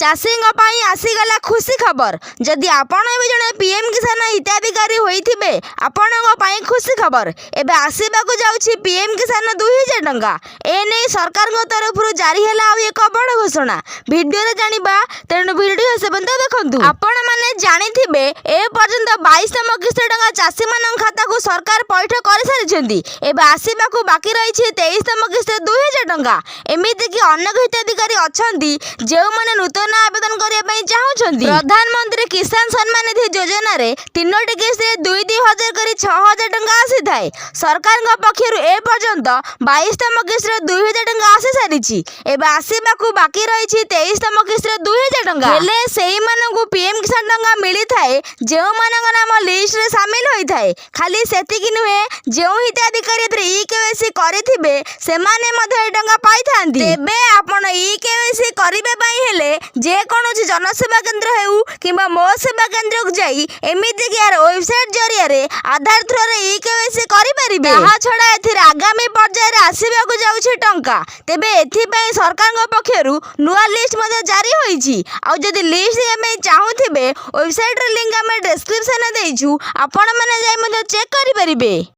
ଚାଷୀଙ୍କ ପାଇଁ ଆସିଗଲା ଖୁସି ଖବର। ଯଦି ଆପଣ ବି ଜଣେ ପିଏମ୍ କିଷାନ ହିତାଧିକାରୀ ହୋଇଥିବେ, ଆପଣଙ୍କ ପାଇଁ ଖୁସି ଖବର। ଏବେ ଆସିବାକୁ ଯାଉଛି ପିଏମ୍ କିଷାନ 2000 ଟଙ୍କା। ଏନେଇ ସରକାରଙ୍କ ତରଫରୁ ଜାରି ହେଲା ଆଉ ଏକ ବଡ଼ ଘୋଷଣା। ଭିଡ଼ିଓରେ ଜାଣିବା, ତେଣୁ ଭିଡ଼ିଓ ଶେଷ ପର୍ଯ୍ୟନ୍ତ ଦେଖନ୍ତୁ। ଆପଣମାନେ ଜାଣିଥିବେ ଏ ପର୍ଯ୍ୟନ୍ତ 22ତମ କିସ୍ତି ଟଙ୍କା ଚାଷୀମାନଙ୍କ ଖାତାକୁ ସରକାର ପଇଠ କରିସାରିଛନ୍ତି। ଏବେ ଆସିବାକୁ ବାକି ରହିଛି 23ତମ କିସ୍ତି 2000 ଟଙ୍କା। ଏମିତିକି ଅନେକ ହିତାଧିକାରୀ ଅଛନ୍ତି ଯେଉଁମାନେ ନୂତନ ଆବେଦନ କରିବା ପାଇଁ ଚାହୁଁଛନ୍ତି। ପ୍ରଧାନମନ୍ତ୍ରୀ କିଷାନ ସମ୍ମାନ ନିଧି ଯୋଜନାରେ 3ଟି କିସ୍ତିରେ 2-2 ହଜାର କରି 6000 ଟଙ୍କା ଆସିଥାଏ। ସରକାରଙ୍କ ପକ୍ଷରୁ ଏ ପର୍ଯ୍ୟନ୍ତ 22ତମ କିସ୍ତିରେ 2000 ଟଙ୍କା ଆସିସାରିଛି। ଏବେ ଆସିବାକୁ ବାକି ରହିଛି 23ତମ କିସ୍ତିରେ 2000 ଟଙ୍କା। ହେଲେ ସେଇମାନଙ୍କୁ ପିଏମ୍ କିଷାନ ଟଙ୍କା ମିଳିଥାଏ ଯେଉଁମାନଙ୍କ ନାମ ଲିଷ୍ଟରେ ସାମିଲ ହୋଇଥାଏ। ଖାଲି ସେତିକି ନୁହେଁ, ଯେଉଁ ହିତାଧିକାରୀ ଏଥିରେ ଇକେୱାଇସି କରିଥିବେ ସେମାନେ ମଧ୍ୟ ଏ ଟଙ୍କା ପାଇଥାନ୍ତି। ତେବେ ଆପଣ ଇକେୱାଇସି କରିବା ପାଇଁ ହେଲେ ଯେକୌଣସି ଜନସେବା କେନ୍ଦ୍ର ହେଉ କିମ୍ବା ମୋ ସେବା କେନ୍ଦ୍ରକୁ ଯାଇ ଏମିତିକି ଏହାର ୱେବସାଇଟ୍ ଜରିଆରେ ଆଧାର ଥ୍ରୋରେ ଇକେୱାଇସି କରିପାରିବେ। ତାହା ଛଡ଼ା ଏଥିରେ ଆଗାମୀ ପର୍ଯ୍ୟାୟରେ ଆସିବାକୁ ଯାଉଛି ଟଙ୍କା। ତେବେ ଏଥିପାଇଁ ସରକାରଙ୍କ ପକ୍ଷରୁ ନୂଆ ଲିଷ୍ଟ ମଧ୍ୟ ଜାରି ହୋଇଛି। ଆଉ ଯଦି ଲିଷ୍ଟ ଦେଖିବା ପାଇଁ ଚାହୁଁଥିବେ, ୱେବସାଇଟ୍ର ଲିଙ୍କ ଆମେ ଡେସ୍କ୍ରିପସନରେ ଦେଇଛୁ, ଆପଣମାନେ ଯାଇ ମଧ୍ୟ ଚେକ୍ କରିପାରିବେ।